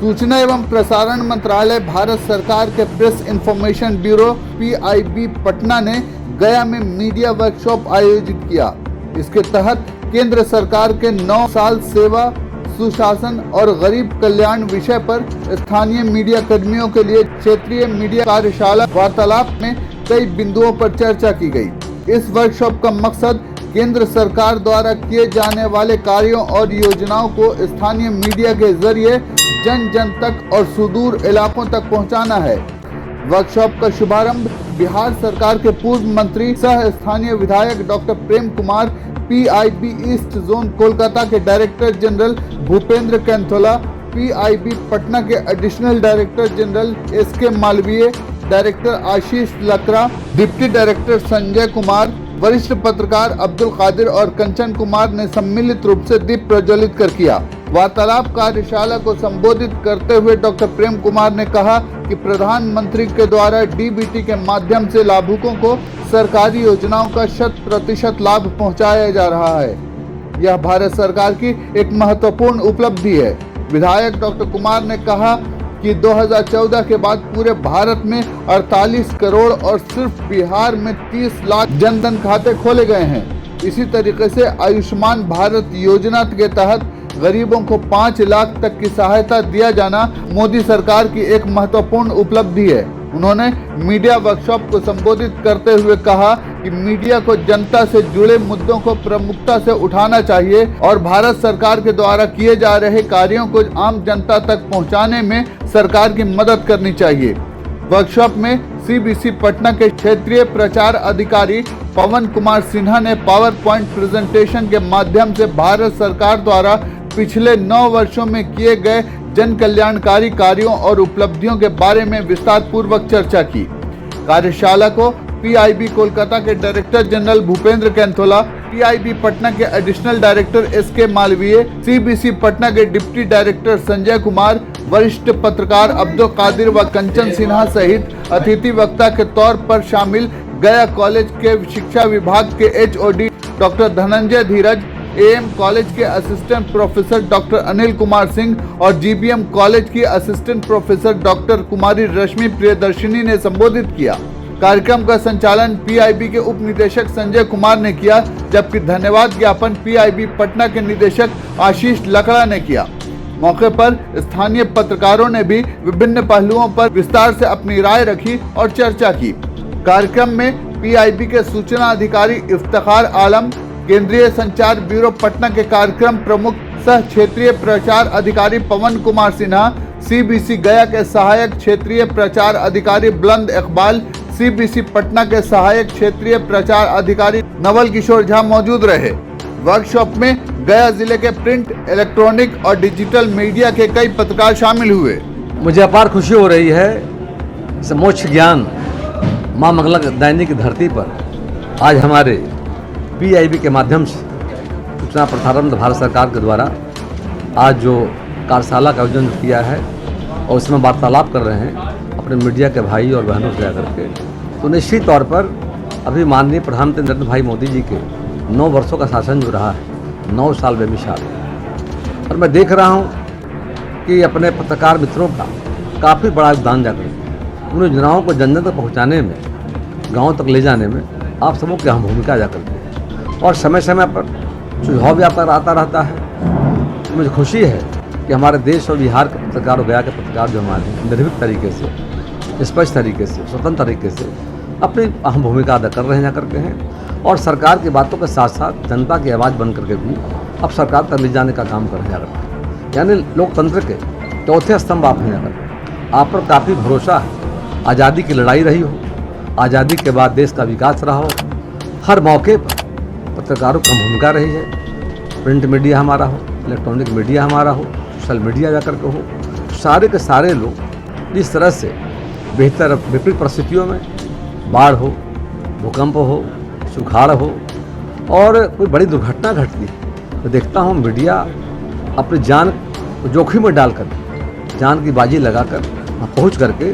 सूचना एवं प्रसारण मंत्रालय भारत सरकार के press information bureau PIB Patna ने गया में मीडिया वर्कशॉप आयोजित किया। इसके तहत केंद्र सरकार के 9 साल सेवा, सुशासन और गरीब कल्याण विषय पर स्थानीय मीडिया कर्मियों के लिए क्षेत्रीय मीडिया कार्यशाला वार्तालाप में कई बिंदुओं पर चर्चा की गई। इस वर्कशॉप का मकसद केंद्र सरकार द्वारा किए जाने वाले कार्यों और योजनाओं को स्थानीय मीडिया के जरिए जन जन तक और सुदूर इलाकों तक पहुंचाना है। वर्कशॉप का शुभारंभ बिहार सरकार के पूर्व मंत्री सह स्थानीय विधायक doctor Prem Kumar, PIB east zone Kolkata के director general Bhupendra Kainthola, PIB Patna के additional director general SK Malviya, director Ashish Lakra, deputy director Sanjay Kumar, वरिष्ठ पत्रकार अब्दुल कादिर और कंचन कुमार ने सम्मिलित रूप से दीप प्रज्वलित कर किया। वार्तालाप कार्यशाला को संबोधित करते हुए डॉक्टर प्रेम कुमार ने कहा कि प्रधानमंत्री के द्वारा DBT के माध्यम से लाभुकों को सरकारी योजनाओं का 100% लाभ पहुंचाया जा रहा है। यह भारत सरकार की एक महत्वपूर्ण उपलब्धि है। विधायक डॉक्टर कुमार ने कहा कि 2014 के बाद पूरे भारत में 48 करोड़ और सिर्फ बिहार में 30 लाख जनधन खाते खोले गए हैं। इसी तरीके से आयुष्मान भारत योजना के तहत गरीबों को 5 लाख तक की सहायता दिया जाना मोदी सरकार की एक महत्वपूर्ण उपलब्धि है। उन्होंने मीडिया वर्कशॉप को संबोधित करते हुए कहा कि मीडिया को जनता से जुड़े मुद्दों को प्रमुखता से उठाना चाहिए और भारत सरकार के द्वारा किए जा रहे कार्यों को आम जनता तक पहुंचाने में सरकार की मदद करनी चाहिए। वर्कशॉप में CBC पटना के क्षेत्रीय प्रचार अधिकारी पवन कुमार सिन्हा ने पावर पॉइंट प्रेजेंटेशन के माध्यम से भारत सरकार द्वारा पिछले 9 वर्षों में किए गए जन कल्याणकारी कार्यों और उपलब्धियों के बारे में विस्तार पूर्वक चर्चा की। कार्यशाला को PIB कोलकाता के director general Bhupendra Kainthola, PIB Patna के additional director SK Malviya, CBC Patna के डिप्टी डायरेक्टर संजय कुमार, वरिष्ठ पत्रकार अब्दुल कादिर व कंचन सिन्हा सहित अतिथि वक्ता के तौर पर शामिल गया कॉलेज के शिक्षा विभाग के HOD doctor Dhananjay Dheeraj, AM college के assistant professor doctor Anil Kumar Singh और GBM कॉलेज की assistant professor doctor Kumari Rashmi Priyadarshini ने संबोधित किया। कार्यक्रम का संचालन PIB के उप निदेशक संजय कुमार ने किया, जबकि धन्यवाद ज्ञापन PIB पटना के निदेशक आशीष लकड़ा ने किया। मौके पर स्थानीय पत्रकारों ने भी विभिन्न पहलुओं पर विस्तार से अपनी राय रखी और चर्चा की। कार्यक्रम में PIB के सूचना अधिकारी इफ्तिखार आलम, केंद्रीय संचार ब्यूरो पटना के कार्यक्रम प्रमुख सह क्षेत्रीय प्रचार अधिकारी पवन कुमार सिन्हा, CBC गया के सहायक क्षेत्रीय प्रचार अधिकारी बुलंद इकबाल, CBC पटना के सहायक क्षेत्रीय प्रचार अधिकारी नवल किशोर झा मौजूद रहे। वर्कशॉप में गया जिले के प्रिंट, इलेक्ट्रॉनिक और डिजिटल मीडिया के कई पत्रकार शामिल हुए। मुझे अपार खुशी हो रही है मोक्ष ज्ञान माँ मंगला दायनी की धरती पर आज हमारे PIB के माध्यम से सूचना प्रसारण भारत सरकार के द्वारा आज जो कार्यशाला का आयोजन किया है और उसमें वार्तालाप कर रहे हैं अपने मीडिया के भाई और बहनों से जाकर के, तो निश्चित तौर पर अभी माननीय प्रधानमंत्री नरेंद्र भाई मोदी जी के 9 वर्षों का शासन जो रहा है, 9 साल बेमिसाल, और मैं देख रहा हूँ कि अपने पत्रकार मित्रों का काफ़ी बड़ा योगदान जाकर उन योजनाओं को जन जन तक पहुँचाने में, गाँव तक ले जाने में आप सबों की अहम भूमिका जाकर के, और समय समय पर सुझाव भी आता रहता है। तो मुझे खुशी है कि हमारे देश और बिहार के पत्रकार और गया के पत्रकार जो हमारे निर्भीक तरीके से, स्पष्ट तरीके से, स्वतंत्र तरीके से अपनी अहम भूमिका अदा कर रहे हैं जाकर के हैं, और सरकार की बातों के साथ साथ जनता की आवाज़ बन करके भी अब सरकार तक ले जाने का काम कर रहे हैं जाकर के। यानी लोकतंत्र के चौथे स्तंभ आप हैं जाकर, आप पर काफ़ी भरोसा है। आज़ादी की लड़ाई रही हो, आज़ादी के बाद देश का विकास रहा हो, हर मौके पर पत्रकारों की भूमिका रही है। प्रिंट मीडिया हमारा हो, इलेक्ट्रॉनिक मीडिया हमारा हो, सोशल मीडिया जाकर के हो, सारे के सारे लोग इस तरह से बेहतर विपरीत परिस्थितियों में, बाढ़ हो, भूकंप हो, सुखाड़ हो और कोई बड़ी दुर्घटना घटती है, तो देखता हूँ मीडिया अपनी जान जोखिम में डालकर, जान की बाजी लगाकर पहुँच करके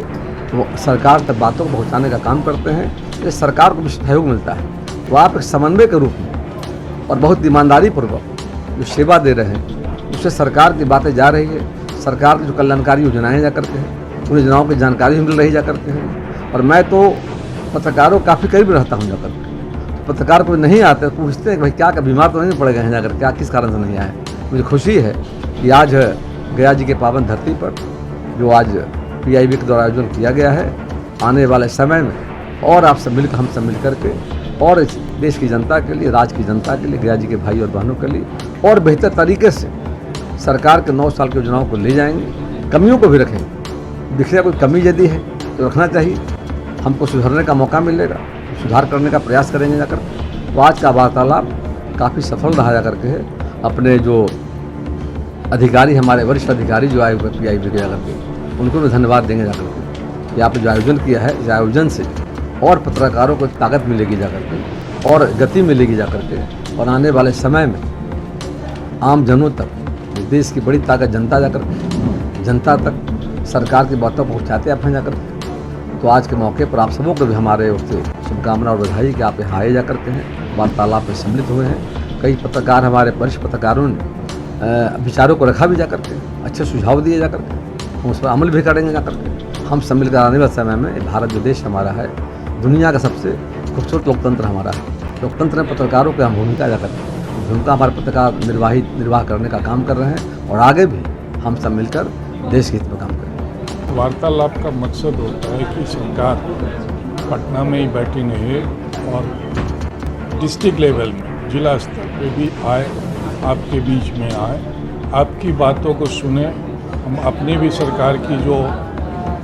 वो सरकार तक बातों को पहुँचाने का काम करते हैं। इससे सरकार को भी सहयोग मिलता है। वो आप एक समन्वय के रूप में और बहुत ईमानदारी पूर्वक जो सेवा दे रहे हैं, उससे सरकार की बातें जा रही है, सरकार की जो कल्याणकारी योजनाएं जा करते हैं, उन योजनाओं की जानकारी मिल रही जा करते हैं। और मैं तो पत्रकारों काफ़ी करीब रहता हूँ जाकर के। तो पत्रकार कोई नहीं आते, पूछते हैं कि भाई क्या बीमार तो नहीं पड़ गए हैं जाकर, क्या किस कारण से नहीं आए। मुझे खुशी है कि आज गया जी के पावन धरती पर जो आज PIB के द्वारा आयोजन किया गया है, आने वाले समय में और आप सब मिलकर, हम सब मिल करके और इस देश की जनता के लिए, राज्य की जनता के लिए, गया जी के भाई और बहनों के लिए और बेहतर तरीके से सरकार के 9 साल की योजनाओं को ले जाएंगे, कमियों को भी रखेंगे। दिखने कोई कमी यदि है तो रखना चाहिए, हमको सुधरने का मौका मिलेगा, सुधार करने का प्रयास करेंगे जाकर। तो आज का वार्तालाप काफ़ी सफल रहा जा करके है। अपने जो अधिकारी, हमारे वरिष्ठ अधिकारी जो आए हुए PIB के जाकर के, उनको भी धन्यवाद देंगे जाकर के कि आपने जो आयोजन किया है, इस आयोजन से और पत्रकारों को ताकत मिलेगी जाकर के और गति मिलेगी जाकर के। और आने वाले समय में आम जनों तक, देश की बड़ी ताकत जनता जाकर, जनता तक सरकार की बातों को पहुँचाते आप हैं जाकर। तो आज के मौके पर आप सबों को भी हमारे ओर से शुभकामना और बधाई कि आप यहाँ आए जा करते हैं, वार्तालाप में सम्मिलित हुए हैं। कई पत्रकार, हमारे वरिष्ठ पत्रकारों ने विचारों को रखा भी जा करके, अच्छे सुझाव दिए जा करके, हम उस पर अमल भी करेंगे जा करके। हम सब मिलकर आने वाले समय में भारत जो देश हमारा है, दुनिया का सबसे खूबसूरत लोकतंत्र हमारा है। लोकतंत्र में पत्रकारों की हम भूमिका जा करके, भूमिका हमारे पत्रकार निर्वाह करने का काम कर रहे हैं और आगे भी हम सब मिलकर देश के हित में काम करें। वार्तालाप का मकसद होता है कि सरकार पटना में ही बैठी नहीं और डिस्ट्रिक्ट लेवल में, जिला स्तर पे भी आए, आपके बीच में आए, आपकी बातों को सुने। हम अपनी भी सरकार की जो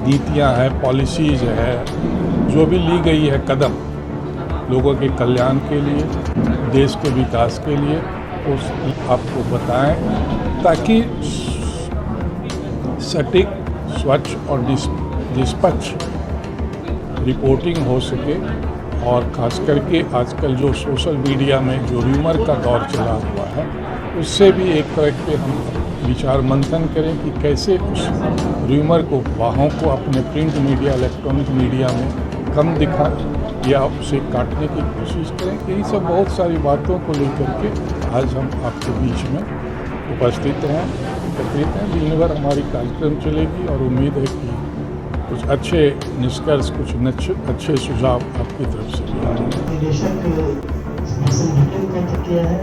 नीतियां हैं, पॉलिसीज़ है, जो भी ली गई है कदम लोगों के कल्याण के लिए, देश के विकास के लिए, उस आपको बताएं ताकि सटीक, स्वच्छ और निष्पक्ष रिपोर्टिंग हो सके। और खास करके आजकल जो सोशल मीडिया में जो र्यूमर का दौर चला हुआ है, उससे भी एक तरह के हम विचार मंथन करें कि कैसे उस र्यूमर को, वाहों को अपने प्रिंट मीडिया, इलेक्ट्रॉनिक मीडिया में कम दिखाएं या उसे काटने की कोशिश करें। यही सब बहुत सारी बातों को लेकर के आज हम आपके बीच में उपस्थित हैं, एकत्रित हैं। दिन भर हमारी कार्यक्रम चलेगी और उम्मीद है कि कुछ अच्छे निष्कर्ष, कुछ अच्छे सुझाव आपकी तरफ से भी आएंगे। निदेशक किया है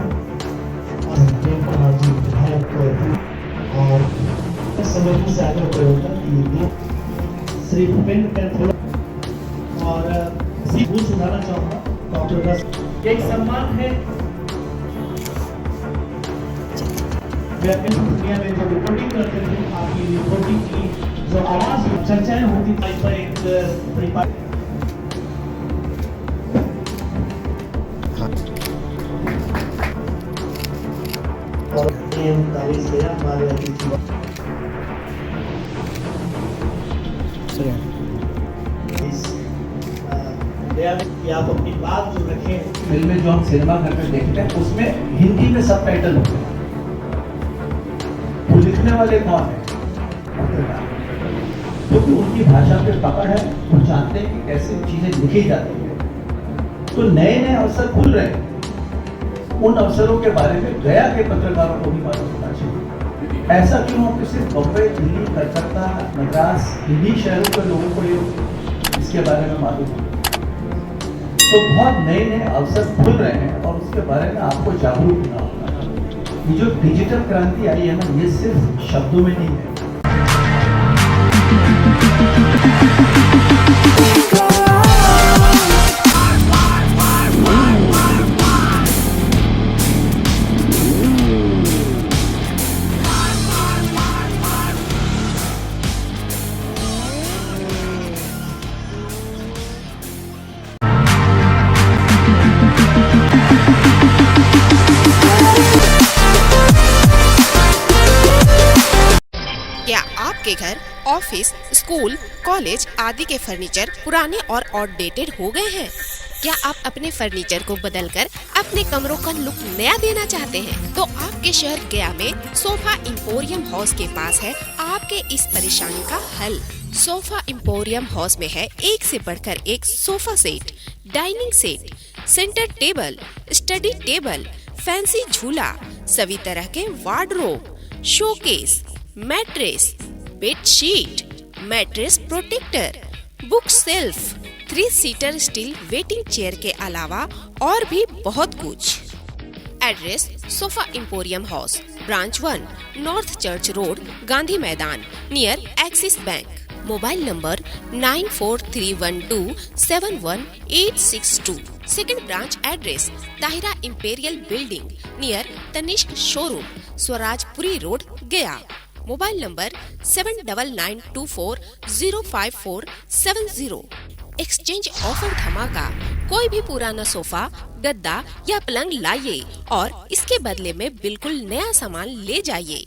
और प्रेम कुमार जी विधायक और संगठन से आगे प्रवर्तन श्री भूपेंद्र कैथोला और भूल सुनाना चाहूँगा डॉक्टर रस। एक सम्मान है दुनिया में जो रिपोर्टिंग करते थे, आपकी रिपोर्टिंग की जो आवाज चर्चाएं होती थी पर एक और तारीख से हमारे कि आप अपनी बात जो रखें। फिल्में जो हम सिनेमा घर में देखते हैं उसमें हिंदी में सबटाइटल होते हैं। वो लिखने वाले कौन है? क्योंकि उनकी भाषा पे पकड़ है, वो जानते हैं कि कैसे चीजें लिखी जाती है। तो नए नए अवसर खुल रहे हैं, उन अवसरों के बारे में गया के पत्रकारों को भी मालूम होना चाहिए। ऐसा क्यों हो कि सिर्फ बम्बई, दिल्ली, कलकत्ता, मद्रास, इन्हीं शहरों के लोगों को ये इसके बारे में मालूम हो। तो बहुत नए नए अवसर खुल रहे हैं और उसके बारे में आपको जागरूक होना होगा। ये जो डिजिटल क्रांति आई है ना, ये सिर्फ शब्दों में नहीं है। आपके घर, ऑफिस, स्कूल, कॉलेज आदि के फर्नीचर पुराने और आउटडेटेड हो गए हैं? क्या आप अपने फर्नीचर को बदलकर अपने कमरों का लुक नया देना चाहते हैं? तो आपके शहर गया में सोफा इंपोरियम हाउस के पास है आपके इस परेशानी का हल। सोफा इंपोरियम हाउस में है एक से बढ़कर एक sofa set, dining set, centre table, study table, fancy झूला, सभी तरह के wardrobe, showcase, mattress, bedsheet, mattress protector, book shelf, 3 seater steel waiting chair के अलावा और भी बहुत कुछ। Address sofa emporium house, branch 1, north church road, Gandhi Maidan, near Axis bank. Mobile number 9431271862। Second branch address Tahira imperial building near Tanishq showroom, Swarajpuri road, Gaya. Mobile number 7999240547 exchange offer धमाका। कोई भी पुराना सोफा, गद्दा या पलंग लाइए और इसके बदले में बिल्कुल नया सामान ले जाइए।